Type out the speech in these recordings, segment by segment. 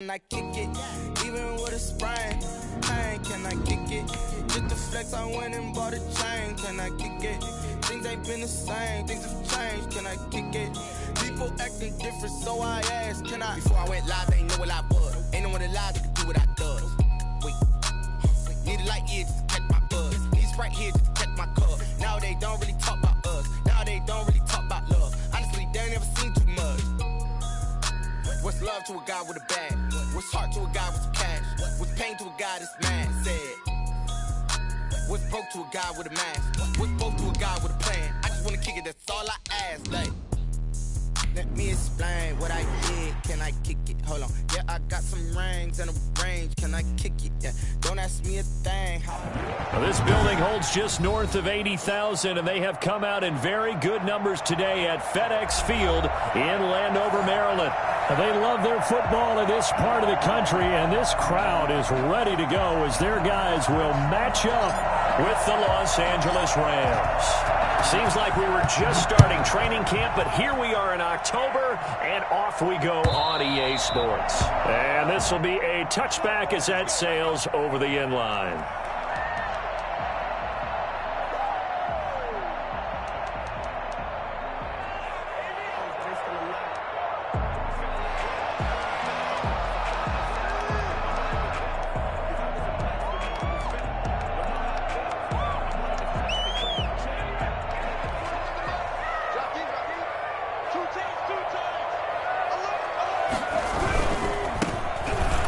Can I kick it, even with a sprain? Hey, can I kick it? Just to flex, I went and bought a chain. Can I kick it? Things ain't been the same, things have changed. Can I kick it? People acting different, so I asked, can I? Before I went live, they ain't know what I was. Ain't no one alive that could do what I does. Wait, need a light here just to catch my buzz. Need Sprite here just to catch my cup. Now they don't really talk about us. Now they don't really talk about love. Honestly, they ain't never seen too much. What's love to a guy with a bag? What's heart to a guy with some cash? What's pain to a guy that's mad? Said. What's broke to a guy with a mask? What's broke to a guy with a plan? I just wanna kick it, that's all I ask. Like, let me explain what I did. Can I kick it? Hold on. Yeah, I got some rings and a range. Can I kick it? Yeah. Don't ask me a thing. Well, this building holds just north of 80,000, and they have come out in very good numbers today at FedEx Field in Landover, Maryland. They love their football in this part of the country, and this crowd is ready to go as their guys will match up with the Los Angeles Rams. Seems like we were just starting training camp, but here we are in October, and off we go on EA Sports. And this will be a touchback as that sails over the end line.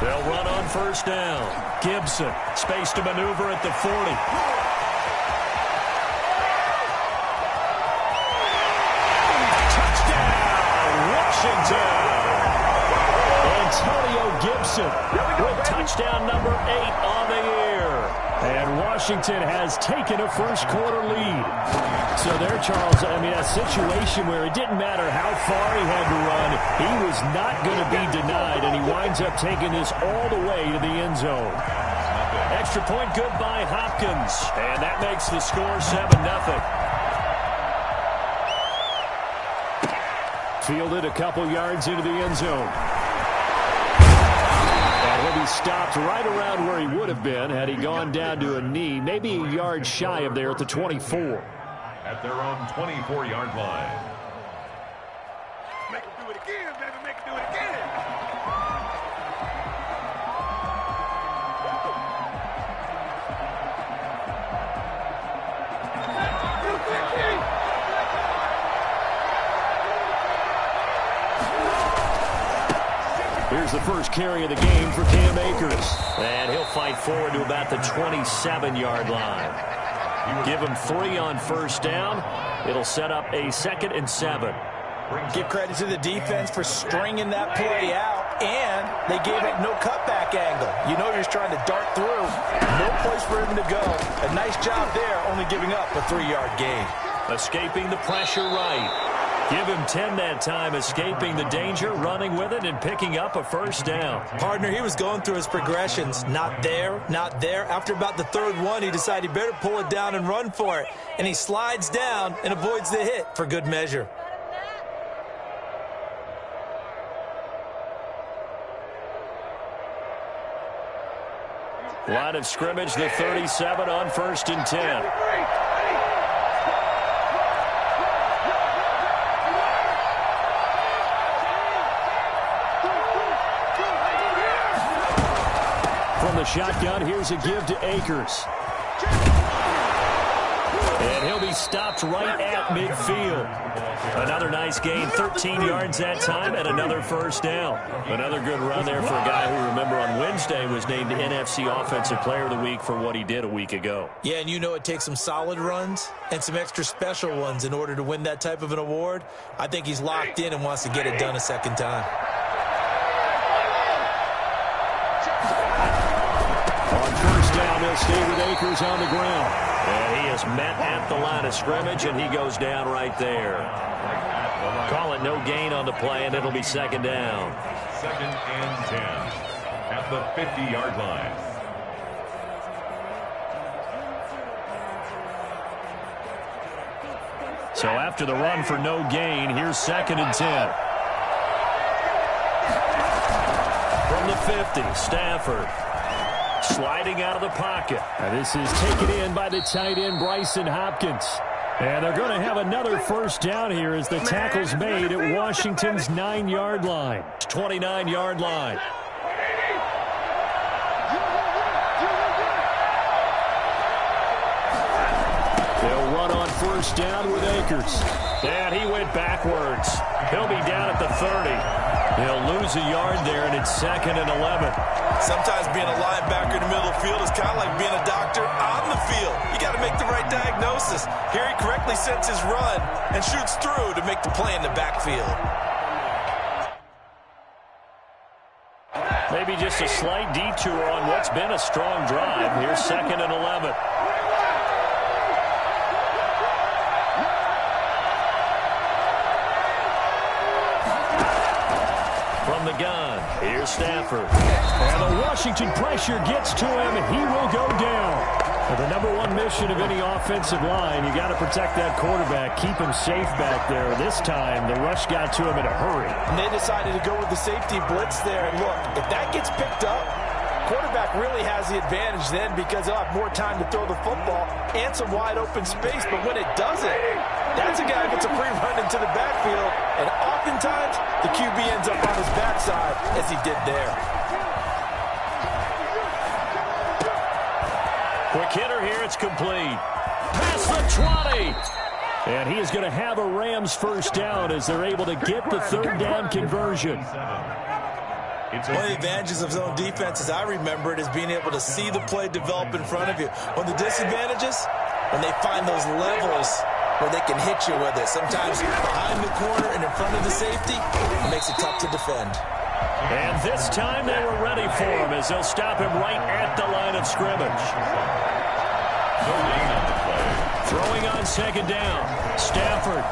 They'll run on first down. Gibson, space to maneuver at the 40. Touchdown, Washington! Antonio Gibson with touchdown number 8 on the year. And Washington has taken a first-quarter lead. So there, Charles, I mean, a situation where it didn't matter how far he had to run, he was not going to be denied, and he winds up taking this all the way to the end zone. Extra point good by Hopkins, and that makes the score 7-0. Fielded a couple yards into the end zone. And he'll be stopped right around where he would have been had he gone down to a knee, maybe a yard shy of there at the 24. At their own 24-yard line. Make him do it again, baby. Make him do it again. Here's the first carry of the game for Cam Akers. And he'll fight forward to about the 27-yard line. Give him 3 on first down. It'll set up a 2nd and 7. Give credit to the defense for stringing that play out, and they gave it no cutback angle. You know you're trying to dart through. No place for him to go. A nice job there, only giving up a 3-yard gain. Escaping the pressure right. Give him 10 that time, escaping the danger, running with it, and picking up a first down. Partner, he was going through his progressions. Not there, not there. After about the 3rd one, he decided he better pull it down and run for it. And he slides down and avoids the hit for good measure. Line of scrimmage, the 37 on 1st and 10. From the shotgun, here's a give to Akers. And he'll be stopped right at midfield. Another nice gain, 13 yards that time, and another first down. Another good run there for a guy who, remember, on Wednesday was named NFC Offensive Player of the Week for what he did a week ago. Yeah, and you know it takes some solid runs and some extra special ones in order to win that type of an award. I think he's locked in and wants to get it done a second time. On first down, they'll stay with Akers on the ground. And he is met at the line of scrimmage, and he goes down right there. Call it no gain on the play, and it'll be 2nd down. 2nd and 10 at the 50-yard line. So after the run for no gain, here's 2nd and 10. From From the 50, Stafford. Sliding out of the pocket. And this is taken in by the tight end, Bryson Hopkins. And they're going to have another first down here as the tackle's made at Washington's 9-yard line. 29-yard line. They'll run on first down with Akers. And he went backwards. He'll be down at the 30. He'll lose a yard there, and it's 2nd and 11. Sometimes being a linebacker in the middle of the field is kind of like being a doctor on the field. You got to make the right diagnosis. Here he correctly sets his run and shoots through to make the play in the backfield. Maybe just a slight detour on what's been a strong drive. Here's 2nd and 11. From the gun, here's Stafford. And the Washington pressure gets to him. He will go down. And the #1 mission of any offensive line, you got to protect that quarterback, keep him safe back there. This time, the rush got to him in a hurry. And they decided to go with the safety blitz there. And look, if that gets picked up, quarterback really has the advantage then because he'll have more time to throw the football and some wide open space. But when it doesn't, that's a guy who gets a free run into the backfield. And oftentimes, the QB ends up on his backside as he did there. Quick hitter here, it's complete. Past the 20. And he is going to have a Rams first down as they're able to get the 3rd down conversion. One of the advantages of zone defense, as I remember it, is being able to see the play develop in front of you. One of the disadvantages, when they find those levels where they can hit you with it. Sometimes behind the corner and in front of the safety, it makes it tough to defend. And this time they were ready for him as they'll stop him right at the line of scrimmage. Throwing on 2nd down. Stafford.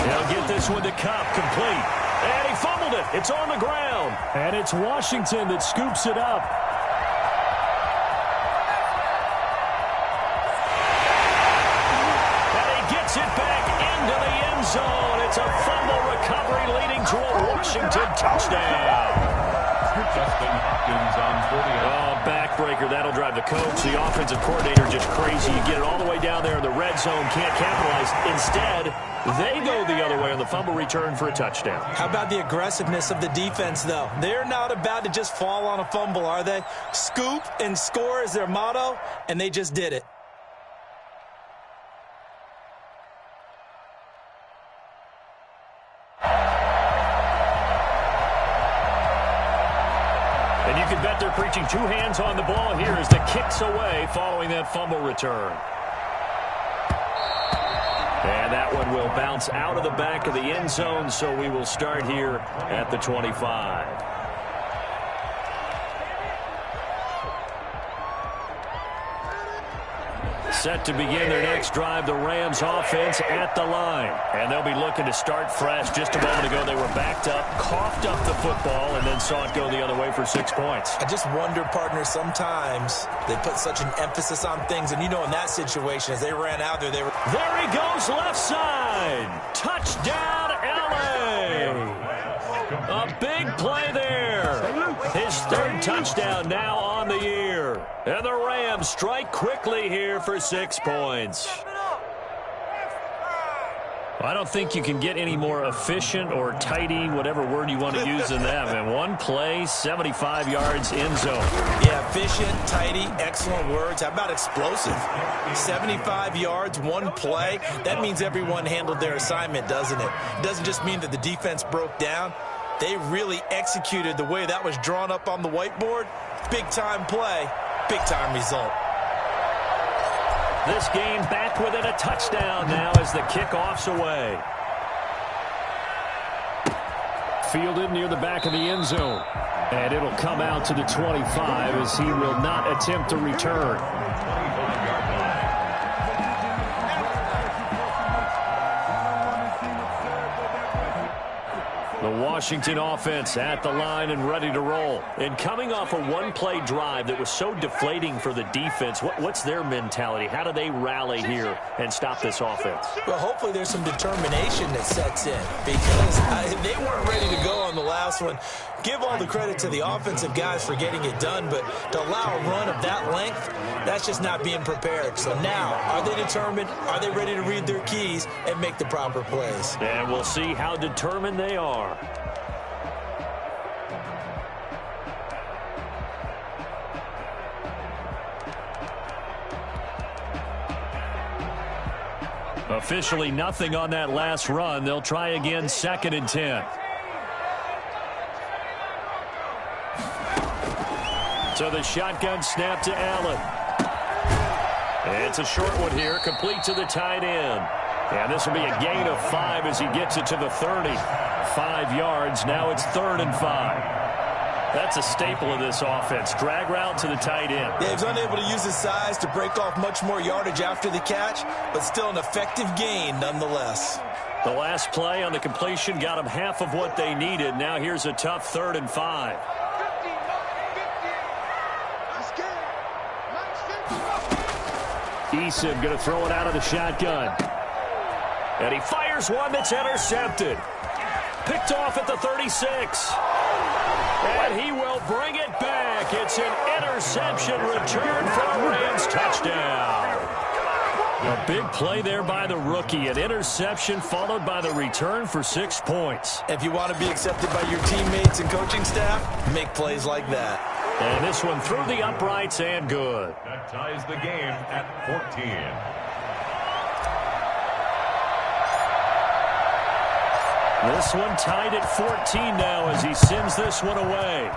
He'll get this one to Cup, complete. And he fumbled it. It's on the ground. And it's Washington that scoops it up. And he gets it back into the end zone. It's a fumble recovery leading to a Washington touchdown. Justin Hopkins on 40. Oh, backbreaker. That'll drive the coach, the offensive coordinator, just crazy. You get it all the way down there in the red zone, can't capitalize. Instead, they go the other way on the fumble return for a touchdown. How about the aggressiveness of the defense, though? They're not about to just fall on a fumble, are they? Scoop and score is their motto, and they just did it. And you can bet they're preaching 2 hands on the ball here as the kick's away following that fumble return. And that one will bounce out of the back of the end zone, so we will start here at the 25. Set to begin their next drive, the Rams offense at the line. And they'll be looking to start fresh. Just a moment ago, they were backed up, coughed up the football, and then saw it go the other way for 6 points. I just wonder, partner, sometimes they put such an emphasis on things. And, you know, in that situation, as they ran out there, they were... There he goes, left side. Touchdown, L.A. A big play there. His 3rd touchdown now on the year. And the Rams strike quickly here for 6 points. I don't think you can get any more efficient or tidy, whatever word you want to use in that. And 1 play, 75 yards, end zone. Yeah, efficient, tidy, excellent words. How about explosive? 75 yards, 1 play. That means everyone handled their assignment, doesn't it? It doesn't just mean that the defense broke down. They really executed the way that was drawn up on the whiteboard. Big-time play, big-time result. This game back within a touchdown now as the kickoff's away. Fielded near the back of the end zone. And it'll come out to the 25 as he will not attempt to return. The Washington offense at the line and ready to roll. And coming off a 1-play drive that was so deflating for the defense, what's their mentality? How do they rally here and stop this offense? Well, hopefully there's some determination that sets in because they weren't ready to go on the last one. give all the credit to the offensive guys for getting it done, but to allow a run of that length, that's just not being prepared. So now, are they determined? Are they ready to read their keys and make the proper plays? And we'll see how determined they are. Officially nothing on that last run. They'll try again, 2nd and 10. So the shotgun snap to Allen. It's a short one here, complete to the tight end. And this will be a gain of 5 as he gets it to the 30. 5 yards, now it's 3rd and 5. That's a staple of this offense. Drag route to the tight end. Yeah, he's unable to use his size to break off much more yardage after the catch, but still an effective gain nonetheless. The last play on the completion got them half of what they needed. Now here's a tough 3rd and 5. Eason going to throw it out of the shotgun. And he fires one that's intercepted. Picked off at the 36. And he will bring it back. It's an interception return for a Rams touchdown. A big play there by the rookie. An interception followed by the return for 6 points. If you want to be accepted by your teammates and coaching staff, make plays like that. And this one through the uprights and good. That ties the game at 14. This one tied at 14 now as he sends this one away.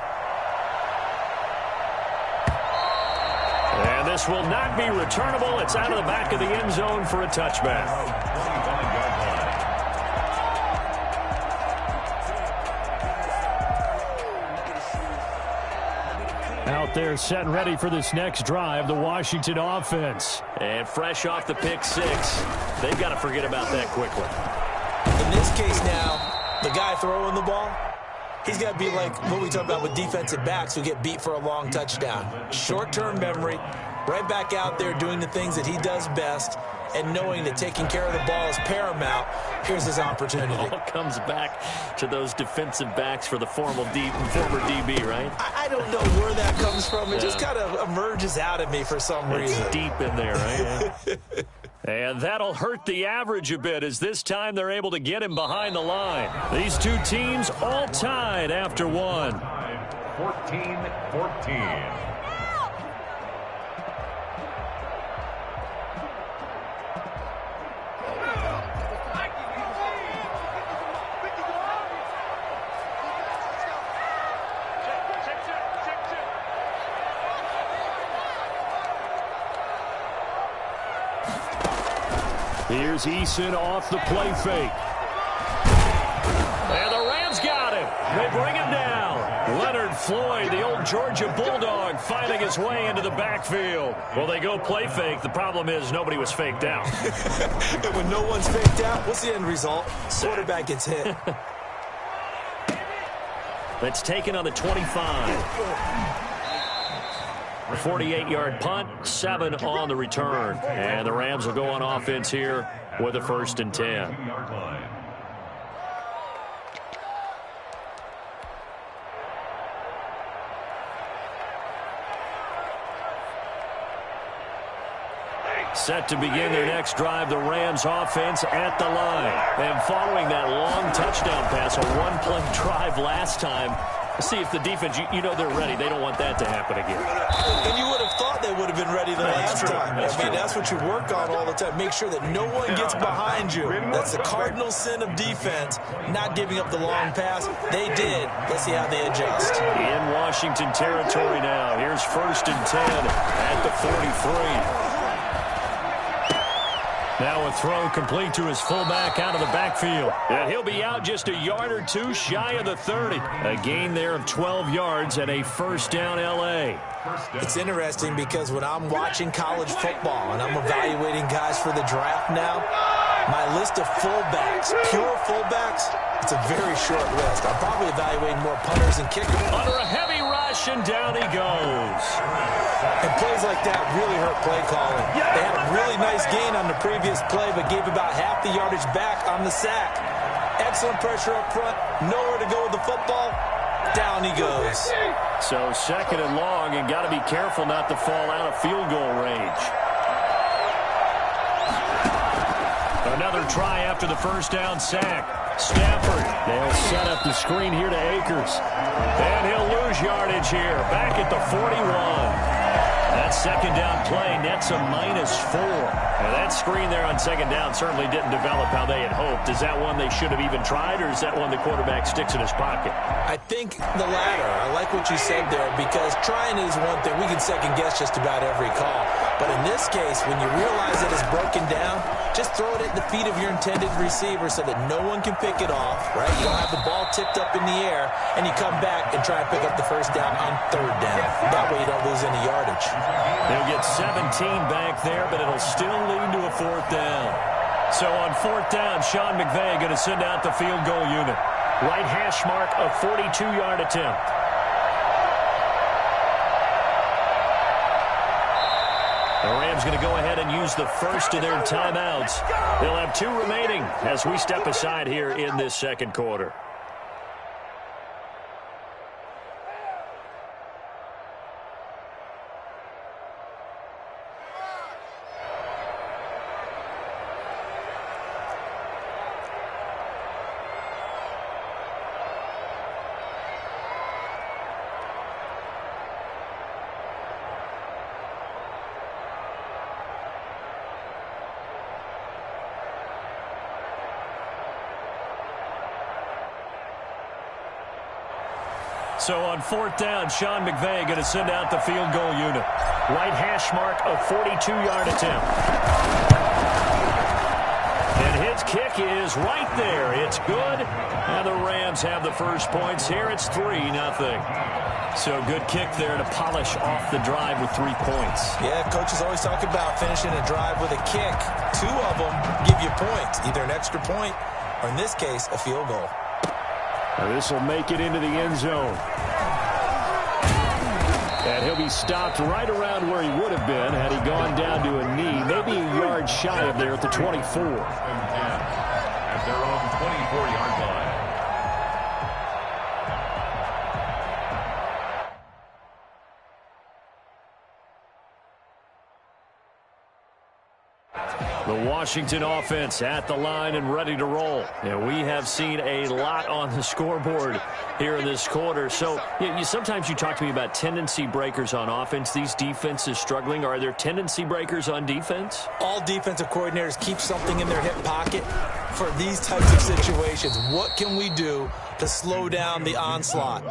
And this will not be returnable. It's out of the back of the end zone for a touchback. Out there set and ready for this next drive, the Washington offense. And fresh off the pick 6, they've got to forget about that quickly. In this case now, the guy throwing the ball, he's got to be like what we talk about with defensive backs who get beat for a long touchdown. Short-term memory, right back out there doing the things that he does best, and knowing that taking care of the ball is paramount. Here's his opportunity. It all comes back to those defensive backs for the former DB, right? I don't know where that comes from. It just kind of emerges out of me for some reason. It's deep in there, right? And that'll hurt the average a bit as this time they're able to get him behind the line. These two teams all tied after one. 14-14. Here's Eason off the play fake. And the Rams got him. They bring him down. Leonard Floyd, the old Georgia Bulldog, finding his way into the backfield. Well, they go play fake. The problem is nobody was faked out. And when no one's faked out, what's the end result? Quarterback gets hit. That's taken on the 25. 48-yard punt, 7 on the return. And the Rams will go on offense here with a 1st and 10. Set to begin their next drive, the Rams offense at the line. And following that long touchdown pass, a one-play drive last time, see if the defense, you know they're ready. They don't want that to happen again. And you would have thought they would have been ready the last time. That's what you work on all the time. Make sure that no one gets behind you. That's the cardinal sin of defense, not giving up the long pass. They did. Let's see how they adjust. In Washington territory now. Here's 1st and 10 at the 43. Now a throw complete to his fullback out of the backfield. And he'll be out just a yard or two shy of the 30. A gain there of 12 yards and a 1st down L.A. It's interesting because when I'm watching college football and I'm evaluating guys for the draft now, my list of fullbacks, pure fullbacks, it's a very short list. I'm probably evaluating more punters and kickers. Under a heavy rush, and down he goes. And plays like that really hurt play calling. They had a really nice gain on the previous play, but gave about half the yardage back on the sack. Excellent pressure up front, nowhere to go with the football. Down he goes. So 2nd and long, and got to be careful not to fall out of field goal range. Another try after the first down sack. Stafford, they'll set up the screen here to Akers. And he'll lose yardage here, back at the 41. That 2nd down play nets a -4. Now that screen there on 2nd down certainly didn't develop how they had hoped. Is that one they should have even tried, or is that one the quarterback sticks in his pocket? I think the latter. I like what you said there, because trying is one thing. We can second-guess just about every call. But in this case, when you realize that it's broken down, just throw it at the feet of your intended receiver so that no one can pick it off, right? You don't have the ball tipped up in the air, and you come back and try and pick up the first down on 3rd down. That way you don't lose any yardage. They'll get 17 back there, but it'll still lead to a 4th down. So on 4th down, Sean McVay going to send out the field goal unit. Right hash mark, a 42-yard attempt. The Rams going to go ahead and use the first of their timeouts. They'll have 2 remaining as we step aside here in this 2nd quarter. So on 4th down, Sean McVay going to send out the field goal unit. Right hash mark, a 42-yard attempt. And his kick is right there. It's good. And the Rams have the first points here. It's 3-0. So good kick there to polish off the drive with 3 points. Yeah, coaches always talk about finishing a drive with a kick. 2 of them give you points, either an extra point or, in this case, a field goal. This will make it into the end zone. And he'll be stopped right around where he would have been had he gone down to a knee, maybe a yard shy of there at the 24. At their own 24-yard line. The Washington offense at the line and ready to roll. And we have seen a lot on the scoreboard here in this quarter. So sometimes you talk to me about tendency breakers on offense. These defenses struggling. Are there tendency breakers on defense? All defensive coordinators keep something in their hip pocket for these types of situations. What can we do to slow down the onslaught?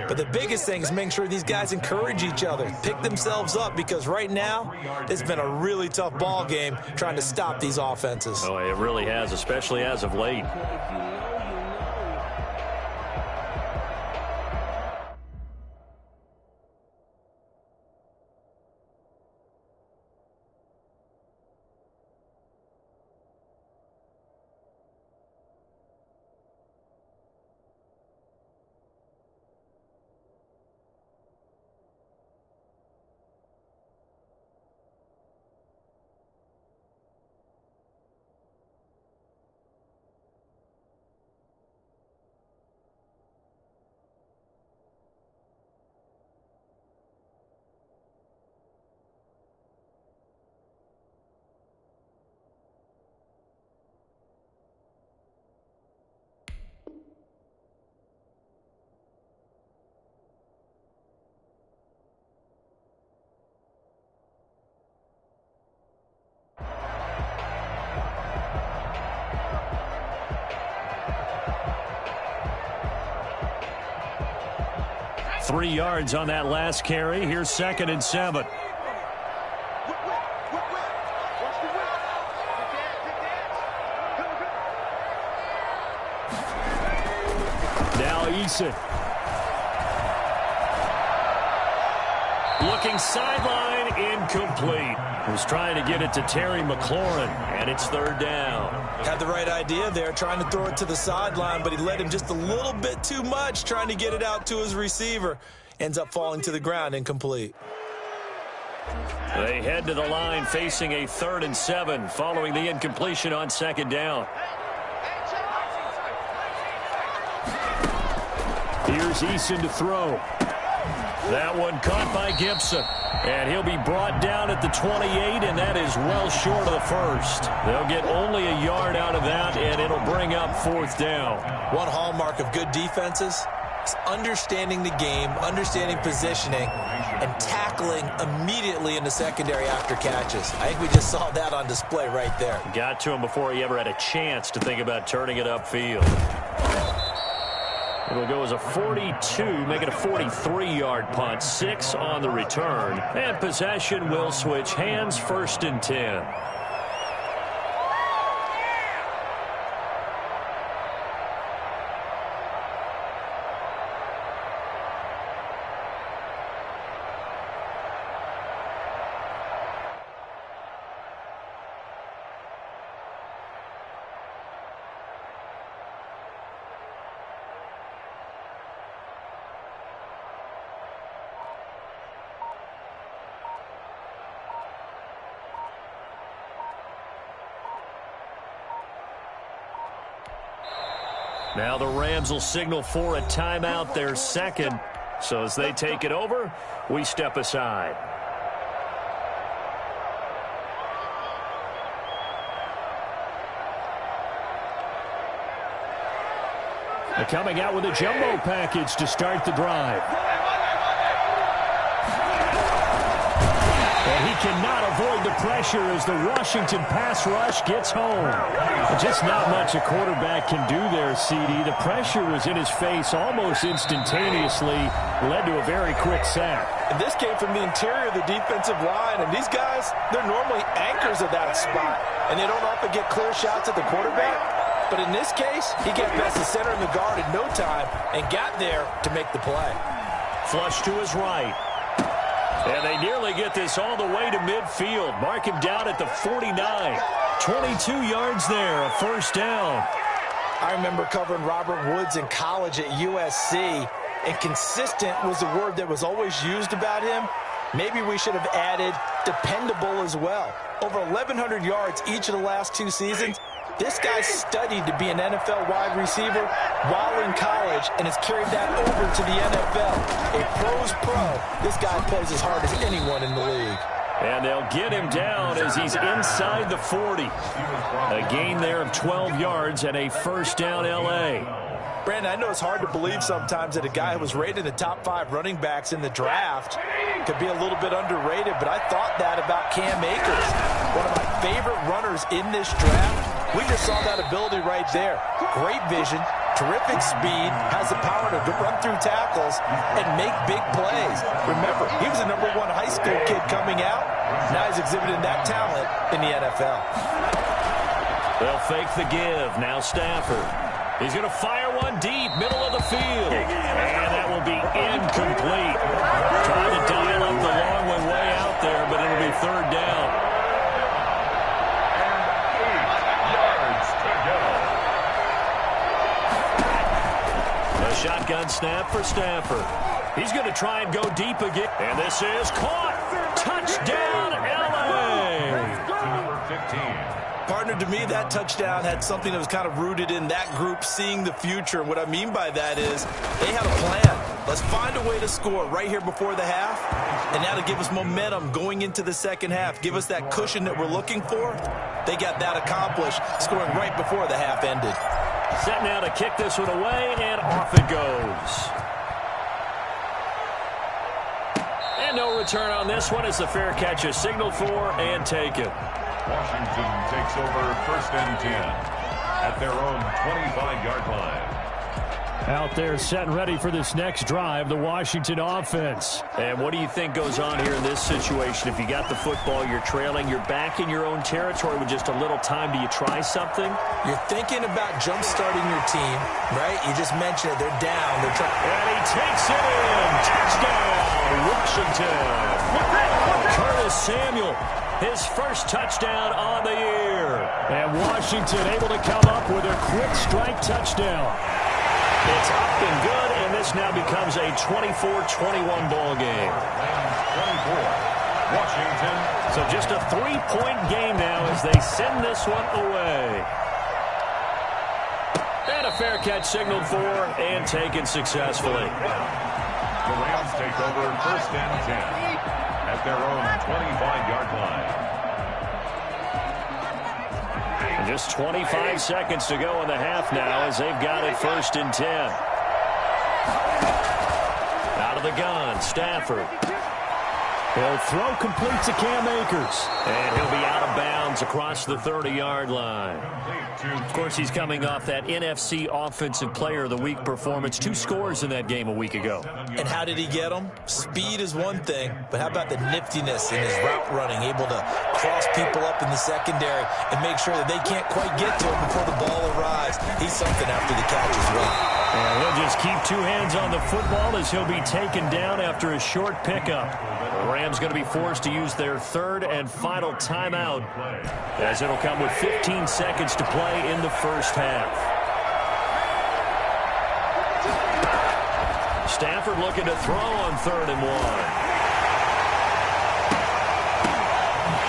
But the biggest thing is making sure these guys encourage each other, pick themselves up, because right now it's been a really tough ball game trying to stop these offenses. Oh, it really has, especially as of late. Three yards on that last carry. Here's 2nd and 7. Now Eason. Looking sideline, incomplete. Was trying to get it to Terry McLaurin, and it's 3rd down. Had the right idea there, trying to throw it to the sideline, but he led him just a little bit too much, trying to get it out to his receiver. Ends up falling to the ground, incomplete. They head to the line facing a 3rd and 7 following the incompletion on 2nd down. Here's Eason to throw. That one caught by Gibson. And he'll be brought down at the 28, and that is well short of the first. They'll get only a yard out of that, and it'll bring up 4th down. One hallmark of good defenses is understanding the game, understanding positioning, and tackling immediately in the secondary after catches. I think we just saw that on display right there. Got to him before he ever had a chance to think about turning it upfield. It'll go as a 42, make it a 43-yard punt, 6 on the return. And possession will switch hands, 1st and 10. Now the Rams will signal for a timeout, their second. So as they take it over, we step aside. They're coming out with a jumbo package to start the drive. And he cannot avoid the pressure as the Washington pass rush gets home. Just not much a quarterback can do there, CD. The pressure was in his face almost instantaneously, led to a very quick sack. And this came from the interior of the defensive line, and these guys, they're normally anchors of that spot, and they don't often get clear shots at the quarterback. But in this case, he got past the center and the guard in no time and got there to make the play. Flush to his right. And they nearly get this all the way to midfield. Mark him down at the 49. 22 yards there, a 1st down. I remember covering Robert Woods in college at USC, and consistent was the word that was always used about him. Maybe we should have added dependable as well. Over 1,100 yards each of the last 2 seasons. This guy studied to be an NFL wide receiver while in college and has carried that over to the NFL. A pro's pro. This guy plays as hard as anyone in the league. And they'll get him down as he's inside the 40. A gain there of 12 yards and a 1st down L.A. Brandon, I know it's hard to believe sometimes that a guy who was rated in the top 5 running backs in the draft could be a little bit underrated, but I thought that about Cam Akers, one of my favorite runners in this draft. We just saw that ability right there. Great vision, terrific speed, has the power to run through tackles and make big plays. Remember, he was a #1 high school kid coming out. Now he's exhibiting that talent in the NFL. They'll fake the give. Now Stafford. He's going to fire one deep, middle of the field. And that will be incomplete. Trying to dial up the long one way out there, but it'll be 3rd down. Shotgun snap for Stafford. He's going to try and go deep again. And this is caught. Touchdown, L.A. Number 15. Partner, to me, that touchdown had something that was kind of rooted in that group seeing the future. And what I mean by that is they had a plan. Let's find a way to score right here before the half. And that'll give us momentum going into the second half. Give us that cushion that we're looking for. They got that accomplished, scoring right before the half ended. Set now to kick this one away, and off it goes. And no return on this one as the fair catch is signaled for and taken. Washington takes over 1st and 10 at their own 25-yard line. Out there set and ready for this next drive, the Washington offense. And what do you think goes on here in this situation? If you got the football, you're trailing, you're back in your own territory with just a little time. Do you try something? You're thinking about jump-starting your team, right? You just mentioned it. They're down. And he takes it in. Touchdown, Washington. Curtis Samuel, his first touchdown on the year. And Washington able to come up with a quick strike touchdown. It's up and good, and this now becomes a 24-21 ball game. 24, Washington. So just a 3-point game now as they send this one away. And And a fair catch signaled for and taken successfully. The Rams take over 1st and 10 at their own 25-yard line. And just 25 seconds to go in the half now as they've got it 1st and 10. Out of the gun, Stafford. He'll throw complete to Cam Akers. And he'll be out of bounds across the 30-yard line. Of course, he's coming off that NFC Offensive Player of the Week performance. 2 scores in that game a week ago. And how did he get them? Speed is one thing, but how about the niftiness in his route running, able to cross people up in the secondary and make sure that they can't quite get to him before the ball arrives. He's something after the catch as well. And he'll just keep 2 hands on the football as he'll be taken down after a short pickup. The Rams going to be forced to use their 3rd and final timeout as it'll come with 15 seconds to play in the first half. Stafford looking to throw on 3rd and 1.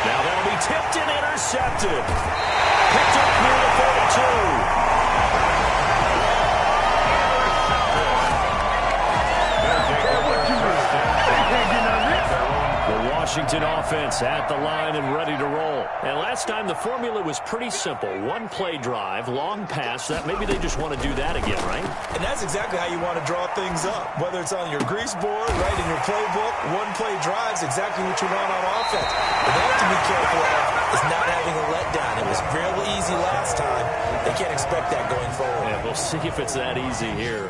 Now that'll be tipped and intercepted. Picked up near the 42. Washington offense at the line and ready to roll. And last time the formula was pretty simple. 1-play drive, long pass. That maybe they just want to do that again, right? And that's exactly how you want to draw things up. Whether it's on your grease board, right in your playbook, 1-play drives exactly what you want on offense. But they have to be careful of is not having a letdown. It was real easy last time. They can't expect that going forward. Yeah, we'll see if it's that easy here.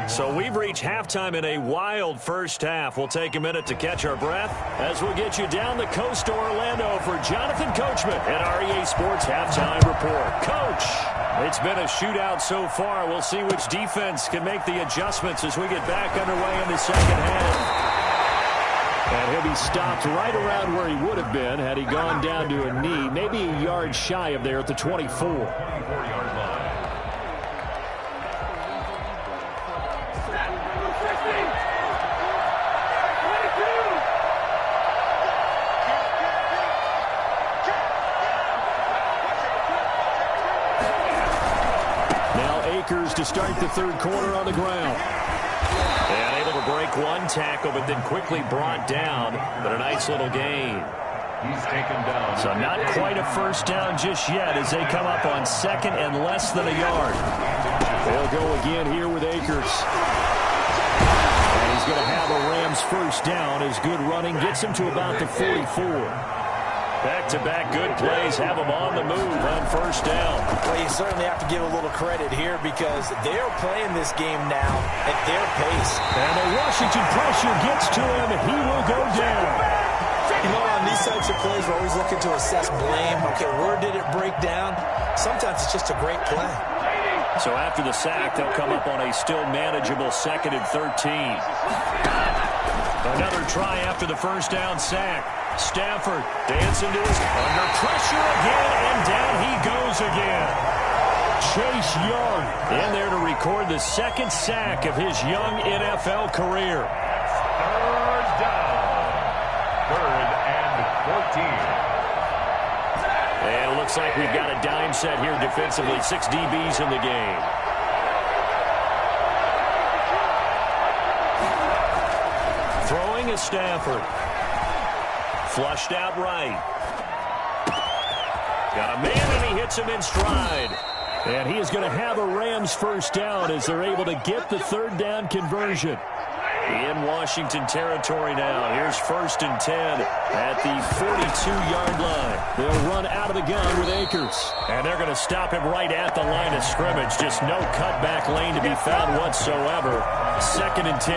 So we've reached halftime in a wild first half. We'll take a minute to catch our breath as we'll get you down the coast to Orlando for Jonathan Coachman at our EA Sports Halftime Report. Coach, it's been a shootout so far. We'll see which defense can make the adjustments as we get back underway in the second half. And he'll be stopped right around where he would have been had he gone down to a knee, maybe a yard shy of there at the 24. To start the 3rd quarter on the ground. And able to break 1 tackle, but then quickly brought down. But a nice little gain. He's taken down. So not quite a first down just yet as they come up on 2nd and less than a yard. They'll go again here with Akers. And he's going to have a Rams first down as good running gets him to about the 44. Back-to-back good plays have them on the move on first down. Well, you certainly have to give a little credit here because they're playing this game now at their pace. And the Washington pressure gets to him. He will go down. You know, on these types of plays, we're always looking to assess blame. Okay, where did it break down? Sometimes it's just a great play. So after the sack, they'll come up on a still manageable 2nd and 13. Another try after the first down sack. Stafford dancing to his under pressure again, and down he goes again. Chase Young in there to record the 2nd sack of his young NFL career. 3rd down. 3rd and 14. And it looks like we've got a dime set here defensively. 6 DBs in the game. Throwing is Stafford. Flushed out right. Got a man, and he hits him in stride. And he is going to have a Rams first down as they're able to get the 3rd down conversion. In Washington territory now. Here's 1st and 10 at the 42-yard line. They'll run out of the gun with Akers. And they're going to stop him right at the line of scrimmage. Just no cutback lane to be found whatsoever. 2nd and 10.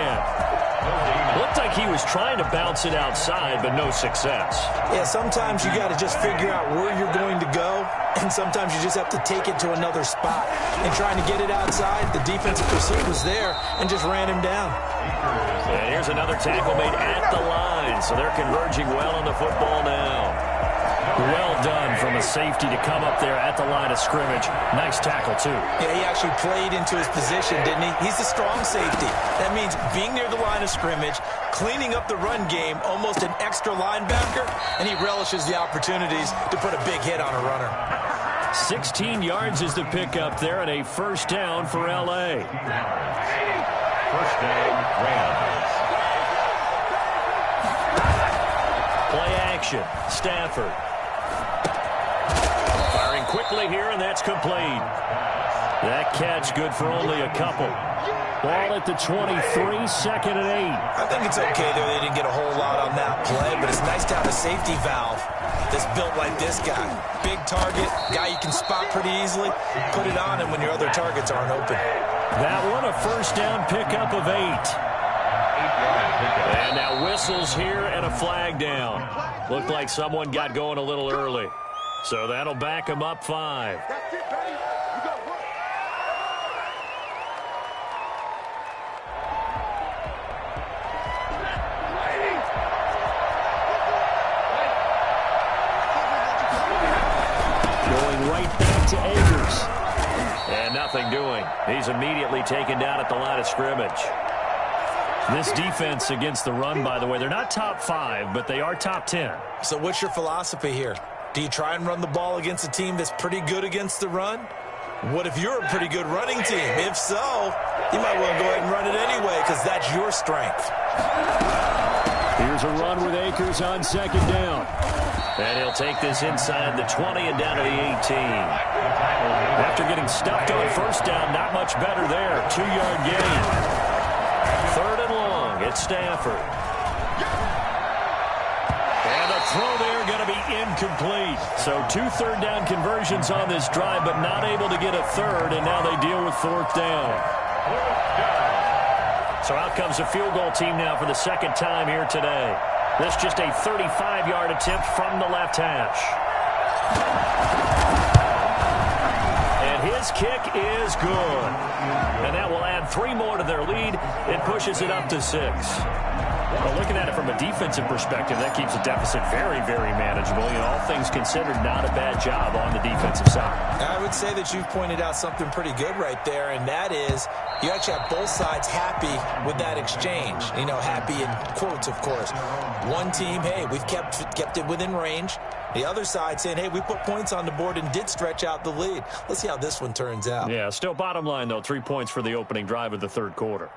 Looked like he was trying to bounce it outside, but no success. Yeah, sometimes you got to just figure out where you're going to go, and sometimes you just have to take it to another spot. And trying to get it outside, the defensive pursuit was there and just ran him down. And here's another tackle made at the line, so they're converging well on the football now. Well done from a safety to come up there at the line of scrimmage. Nice tackle, too. Yeah, he actually played into his position, didn't he? He's a strong safety. That means being near the line of scrimmage, cleaning up the run game, almost an extra linebacker, and he relishes the opportunities to put a big hit on a runner. 16 yards is the pickup there, and a first down for L.A. First down, Rams. Play action. Stafford. Firing quickly here, and that's complete. That catch good for only a couple. Ball at the 23, second and 8. I think it's okay there. They didn't get a whole lot on that play, but it's nice to have a safety valve that's built like this guy. Big target, guy you can spot pretty easily. Put it on him when your other targets aren't open. That one a first down pickup of 8. And now whistles here and a flag down. Looked like someone got going a little early. So that'll back him up 5. Going right back to Akers. And nothing doing. He's immediately taken down at the line of scrimmage. This defense against the run, by the way, they're not top 5, but they are top 10. So what's your philosophy here? Do you try and run the ball against a team that's pretty good against the run? What if you're a pretty good running team? If so, you might want to go ahead and run it anyway because that's your strength. Here's a run with Akers on second down. And he'll take this inside the 20 and down to the 18. After getting stuffed on first down, not much better there. 2-yard gain. Third and long. It's Stafford. And a throw there going to be incomplete. So 2 third-down conversions on this drive, but not able to get a third, and now they deal with fourth down. So out comes a field goal team now for the second time here today. This just a 35-yard attempt from the left hash. And his kick is good. And that will add 3 more to their lead. It pushes it up to 6. Well, looking at it from a defensive perspective, that keeps the deficit very, very manageable. You know, all things considered, not a bad job on the defensive side. I would say that you've pointed out something pretty good right there, and that is you actually have both sides happy with that exchange. You know, happy in quotes, of course. One team, hey, we've kept it within range. The other side saying, hey, we put points on the board and did stretch out the lead. Let's see how this one turns out. Yeah, still bottom line, though, 3 points for the opening drive of the third quarter.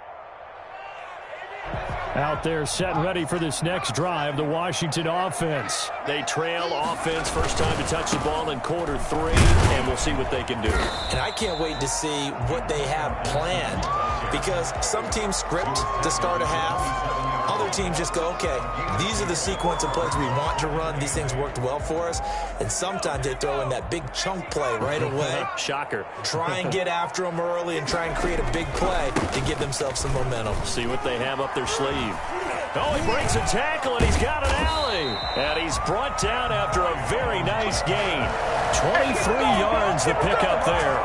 Out there set and ready for this next drive, the Washington offense. They trail offense, first time to touch the ball in quarter 3, and we'll see what they can do. And I can't wait to see what they have planned, because some teams script to start a half. Other teams just go, okay, these are the sequence of plays we want to run. These things worked well for us. And sometimes they throw in that big chunk play right away. Shocker. Try and get after them early and try and create a big play to give themselves some momentum. See what they have up their sleeve. Oh, he breaks a tackle, and he's got an alley. And he's brought down after a very nice gain. 23 yards to pick up there.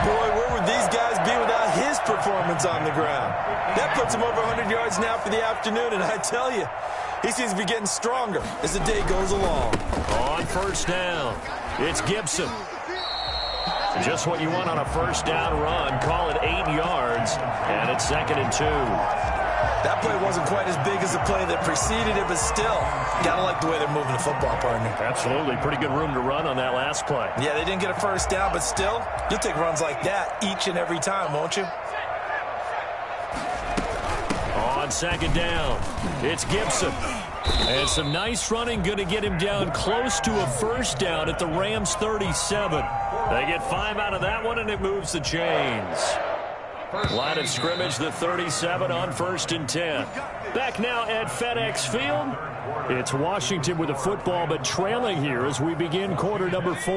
Boy, where would these guys be without his performance on the ground? That puts him over 100 yards now for the afternoon, and I tell you, he seems to be getting stronger as the day goes along. On first down, it's Gibson. Just what you want on a first down run. Call it 8 yards, and it's 2nd and 2. That play wasn't quite as big as the play that preceded it, but still, gotta like the way they're moving the football, partner. Absolutely. Pretty good room to run on that last play. Yeah, they didn't get a first down, but still, you'll take runs like that each and every time, won't you? On second down, it's Gibson. And some nice running, going to get him down close to a first down at the Rams 37. They get 5 out of that one, and it moves the chains. Line of scrimmage, the 37 on 1st and 10. Back now at FedEx Field. It's Washington with the football, but trailing here as we begin quarter number 4.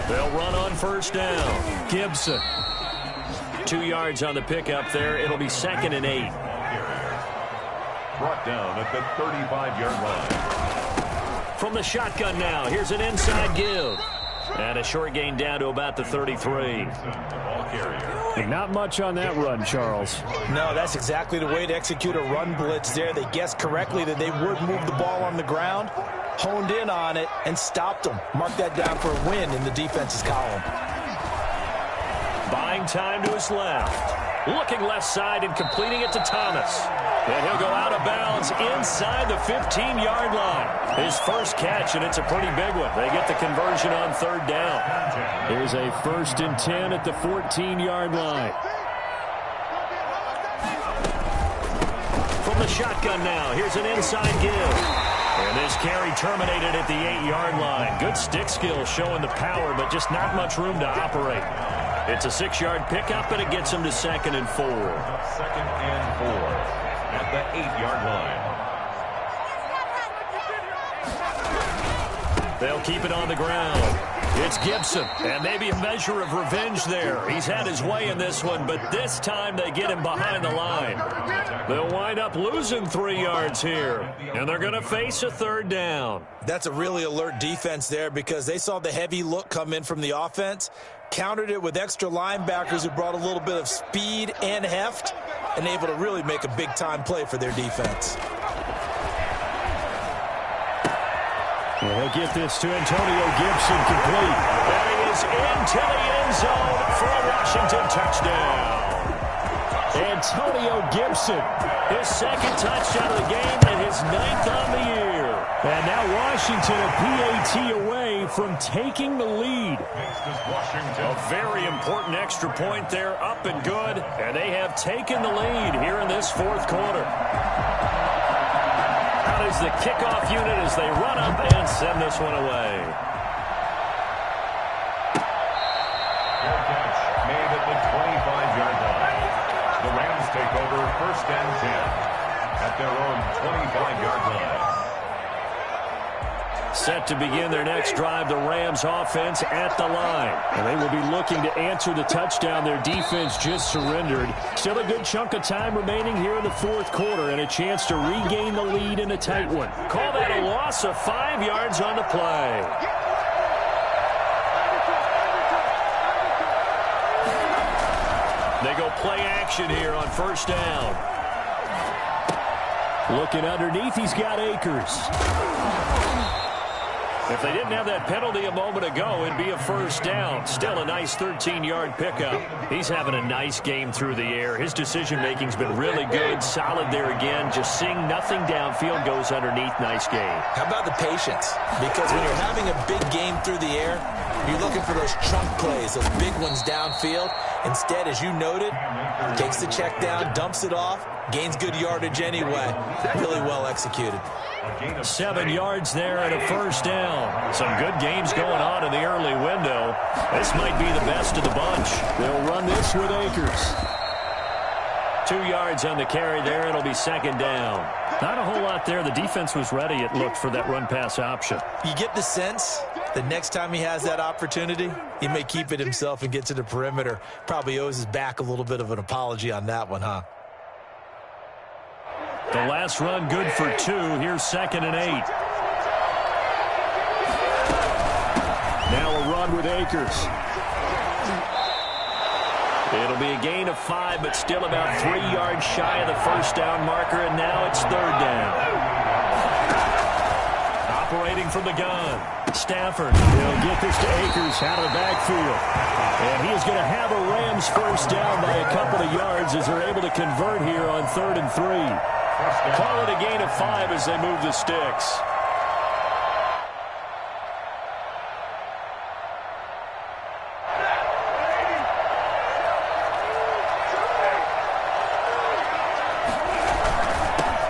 They'll run on first down. Gibson. 2 yards on the pickup there. It'll be 2nd and 8. Brought down at the 35-yard line. From the shotgun now, here's an inside give. And a short gain down to about the 33. Not much on that run, Charles. No, that's exactly the way to execute a run blitz there. They guessed correctly that they would move the ball on the ground, honed in on it, and stopped them. Mark that down for a win in the defense's column. Buying time to his left. Looking left side and completing it to Thomas. And he'll go out of bounds inside the 15-yard line. His first catch, and it's a pretty big one. They get the conversion on third down. Here's a 1st and 10 at the 14-yard line. From the shotgun now, here's an inside give. And this carry terminated at the 8-yard line. Good stick skill showing the power, but just not much room to operate. It's a 6-yard pickup, and it gets him to 2nd and 4. 2nd and 4 at the 8-yard line. They'll keep it on the ground. It's Gibson, and maybe a measure of revenge there. He's had his way in this one, but this time they get him behind the line. They'll wind up losing 3 yards here, and they're going to face a 3rd down. That's a really alert defense there because they saw the heavy look come in from the offense, countered it with extra linebackers who brought a little bit of speed and heft, and able to really make a big-time play for their defense. Well, he'll get this to Antonio Gibson complete. And he is into the end zone for a Washington touchdown. Antonio Gibson, his 2nd touchdown of the game and his 9th on the year. And now Washington a PAT away from taking the lead. A very important extra point there, up and good. And they have taken the lead here in this 4th quarter. Out is the kickoff unit as they run up and send this one away. Fair catch made at the 25-yard line. The Rams take over 1st and 10 at their own 25-yard line. Set to begin their next drive, the Rams offense at the line. And they will be looking to answer the touchdown their defense just surrendered. Still a good chunk of time remaining here in the 4th quarter and a chance to regain the lead in a tight one. Call that a loss of 5 yards on the play. They go play action here on 1st down. Looking underneath, he's got Akers. If they didn't have that penalty a moment ago, it'd be a 1st down. Still a nice 13-yard pickup. He's having a nice game through the air. His decision-making's been really good. Solid there again. Just seeing nothing downfield, goes underneath. Nice game. How about the patience? Because when you're having a big game through the air, you're looking for those chunk plays, those big ones downfield. Instead, as you noted, takes the check down, dumps it off, gains good yardage anyway. Really well executed. 7 yards there and a 1st down. Some good games going on in the early window. This might be the best of the bunch. They'll run this with Akers. 2 yards on the carry there. It'll be 2nd down. Not a whole lot there. The defense was ready, it looked, for that run-pass option. You get the sense that next time he has that opportunity, he may keep it himself and get to the perimeter. Probably owes his back a little bit of an apology on that one, huh? The last run good for 2. Here's 2nd and 8. Now a run with Akers. It'll be a gain of 5, but still about 3 yards shy of the 1st down marker, and now it's 3rd down. Operating from the gun. Stafford will get this to Akers out of the backfield. And he is going to have a Rams 1st down by a couple of yards as they're able to convert here on 3rd and 3. Call it a gain of 5 as they move the sticks.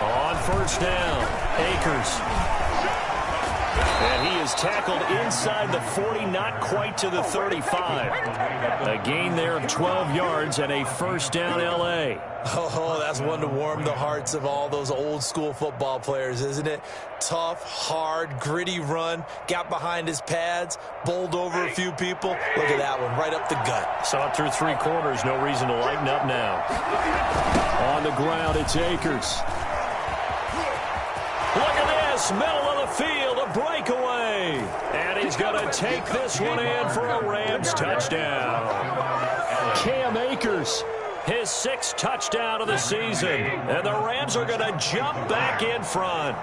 On 1st down, Akers. And he is tackled inside the 40, not quite to the 35. A gain there of 12 yards and a 1st down L.A. Oh, that's one to warm the hearts of all those old-school football players, isn't it? Tough, hard, gritty run, got behind his pads, bowled over a few people. Look at that one, right up the gut. Saw it through 3 quarters, no reason to lighten up now. On the ground, it's Akers. Look at this, middle of the field, a breakaway. And he's going to take this one in for a Rams touchdown. Cam Akers, his 6th touchdown of the season. And the Rams are going to jump back in front.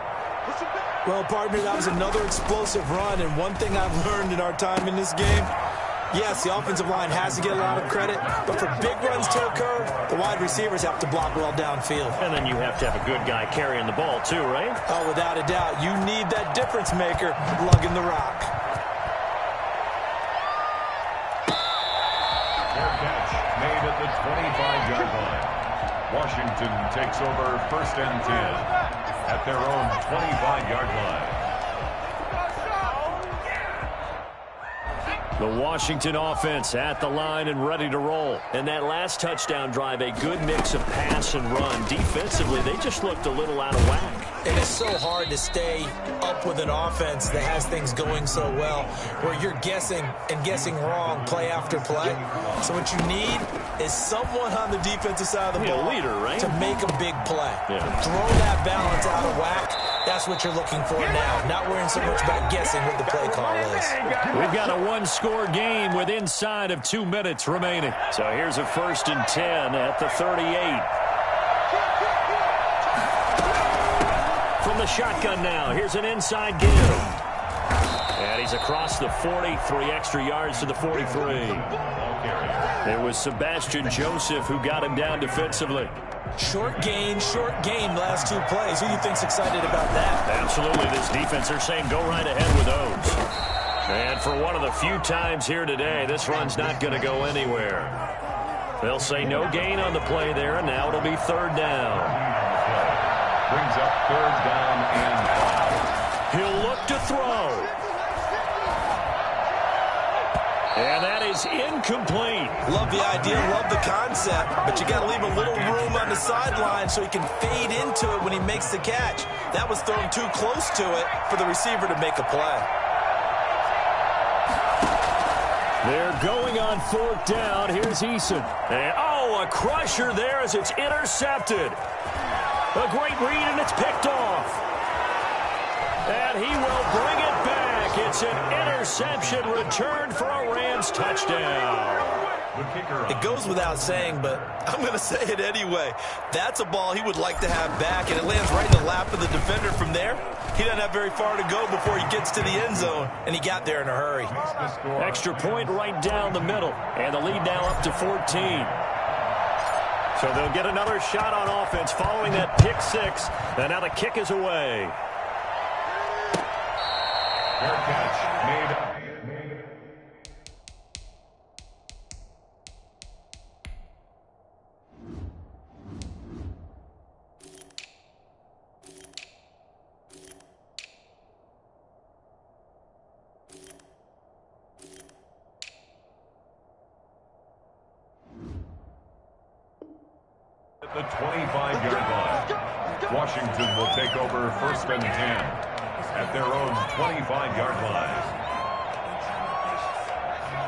Well, partner, that was another explosive run. And one thing I've learned in our time in this game, Yes, the offensive line has to get a lot of credit, but for big runs to occur, the wide receivers have to block well downfield. And then you have to have a good guy carrying the ball too, right? Oh, without a doubt. You need that difference maker lugging the rock. Fair catch made at the 25-yard line. Washington takes over 1st and 10 at their own 25-yard line. The Washington offense at the line and ready to roll. And that last touchdown drive, a good mix of pass and run. Defensively, they just looked a little out of whack. And it's so hard to stay up with an offense that has things going so well, where you're guessing and guessing wrong play after play. So what you need is someone on the defensive side of the ball, a leader, right? to make a big play. Yeah. Throw that balance out of whack. That's what you're looking for now. Not worrying so much about guessing what the play call is. We've got a one-score game with inside of 2 minutes remaining. So here's a 1st and 10 at the 38. From the shotgun now, here's an inside give. And he's across the 40, 3 extra yards to the 43. It was Sebastian Joseph who got him down defensively. Short game, last 2 plays. Who do you think's excited about that? Absolutely, this defense, they're saying go right ahead with those. And for one of the few times here today, this run's not going to go anywhere. They'll say no gain on the play there, and now it'll be 3rd down. Brings up 3rd down and 5. He'll look to throw. And that is incomplete. Love the idea, love the concept, but you got to leave a little room on the sideline so he can fade into it when he makes the catch. That was thrown too close to it for the receiver to make a play. They're going on 4th down. Here's Eason. And, a crusher there as it's intercepted. A great read, and it's picked off. And he will bring it back. It's an interception return for a Rams touchdown. It goes without saying, but I'm going to say it anyway. That's a ball he would like to have back, and it lands right in the lap of the defender from there. He doesn't have very far to go before he gets to the end zone, and he got there in a hurry. Extra point right down the middle, and the lead now up to 14. So they'll get another shot on offense following that pick 6, and now the kick is away. Fair catch made. At the 25-yard line, Washington will take over 1st and 10 at their own 25-yard line.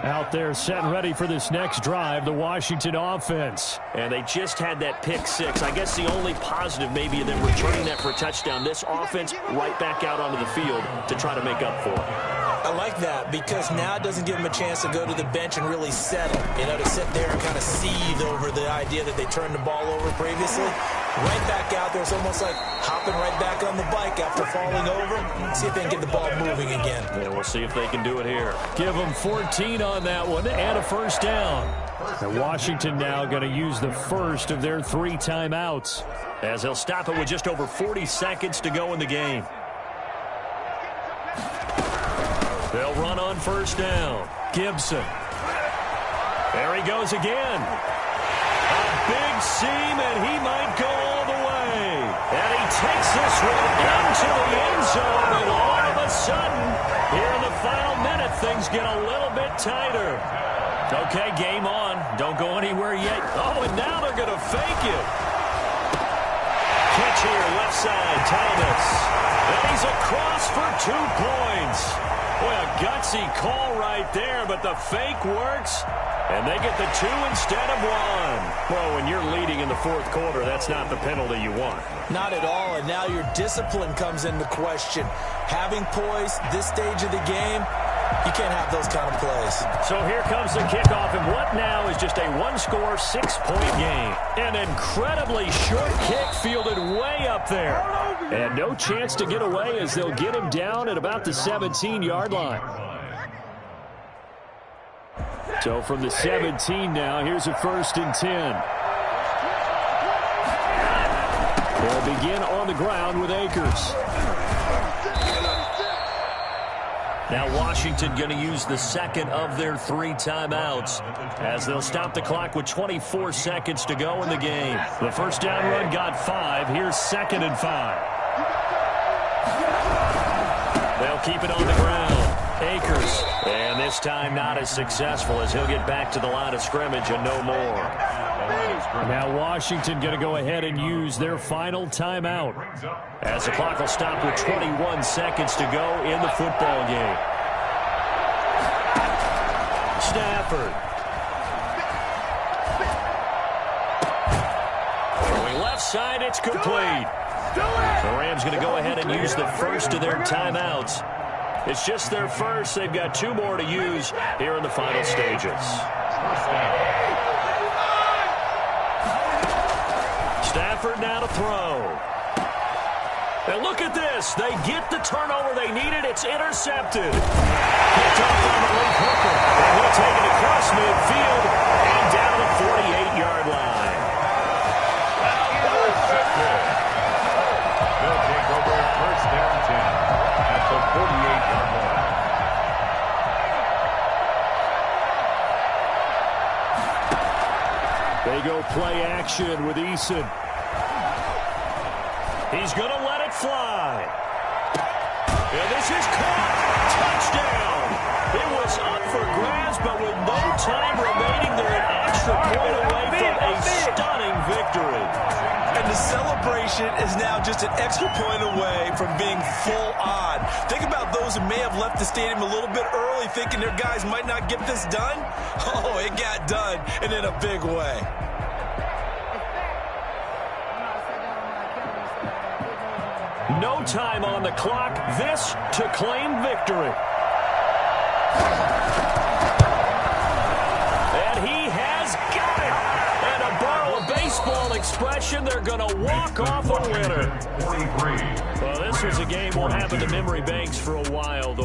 Out there set and ready for this next drive, the Washington offense. And they just had that pick 6. I guess the only positive maybe of them returning that for a touchdown. This offense right back out onto the field to try to make up for it. I like that because now it doesn't give them a chance to go to the bench and really settle. To sit there and kind of seethe over the idea that they turned the ball over previously. Right back out there. It's almost like hopping right back on the bike after falling over. See if they can get the ball moving again. Yeah, we'll see if they can do it here. Give them 14 on that one and a 1st down. And Washington now going to use the first of their 3 timeouts as they'll stop it with just over 40 seconds to go in the game. They'll run on 1st down. Gibson. There he goes again. A big seam, and he might go all the way. And he takes this one into the end zone, and all of a sudden, here in the final minute, things get a little bit tighter. Okay, game on. Don't go anywhere yet. Oh, and now they're going to fake it. Catch here, left side, Thomas. And he's across for 2 points. Boy, a gutsy call right there, but the fake works, and they get the 2 instead of 1. Well, when you're leading in the 4th quarter, that's not the penalty you want. Not at all, and now your discipline comes into question. Having poise this stage of the game, you can't have those kind of plays. So here comes the kickoff, and what now is just a 1-score, 6-point game. An incredibly short kick fielded way up there. And no chance to get away as they'll get him down at about the 17-yard line. So from the 17 now, here's a 1st and 10. They'll begin on the ground with Akers. Now Washington going to use the second of their 3 timeouts as they'll stop the clock with 24 seconds to go in the game. The first down run got 5. Here's 2nd and 5. They'll keep it on the ground. Akers. And this time not as successful as he'll get back to the line of scrimmage and no more. Now Washington going to go ahead and use their final timeout as the clock will stop with 21 seconds to go in the football game. Stafford. Going left side, it's complete. The Rams going to go ahead and use the first of their timeouts. It's just their first. They've got 2 more to use here in the final stages. Stafford now to throw. And look at this. They get the turnover they needed. It's intercepted. Picked off on the late hooker. And he'll take it across midfield and down the 48-yard line. They'll take over 1st down 10 at the 48-yard line. They go play action with Eason. He's going to let it fly. And this is caught. Touchdown. It was up for grabs, but with no time remaining, they're an extra point away from a stunning victory. And the celebration is now just an extra point away from being full on. Think about those who may have left the stadium a little bit early thinking their guys might not get this done. Oh, it got done, and in a big way. No time on the clock. This to claim victory. And he has got it. And to borrow a baseball expression, they're going to walk off a winner. Well, this was a game we'll have in the memory banks for a while.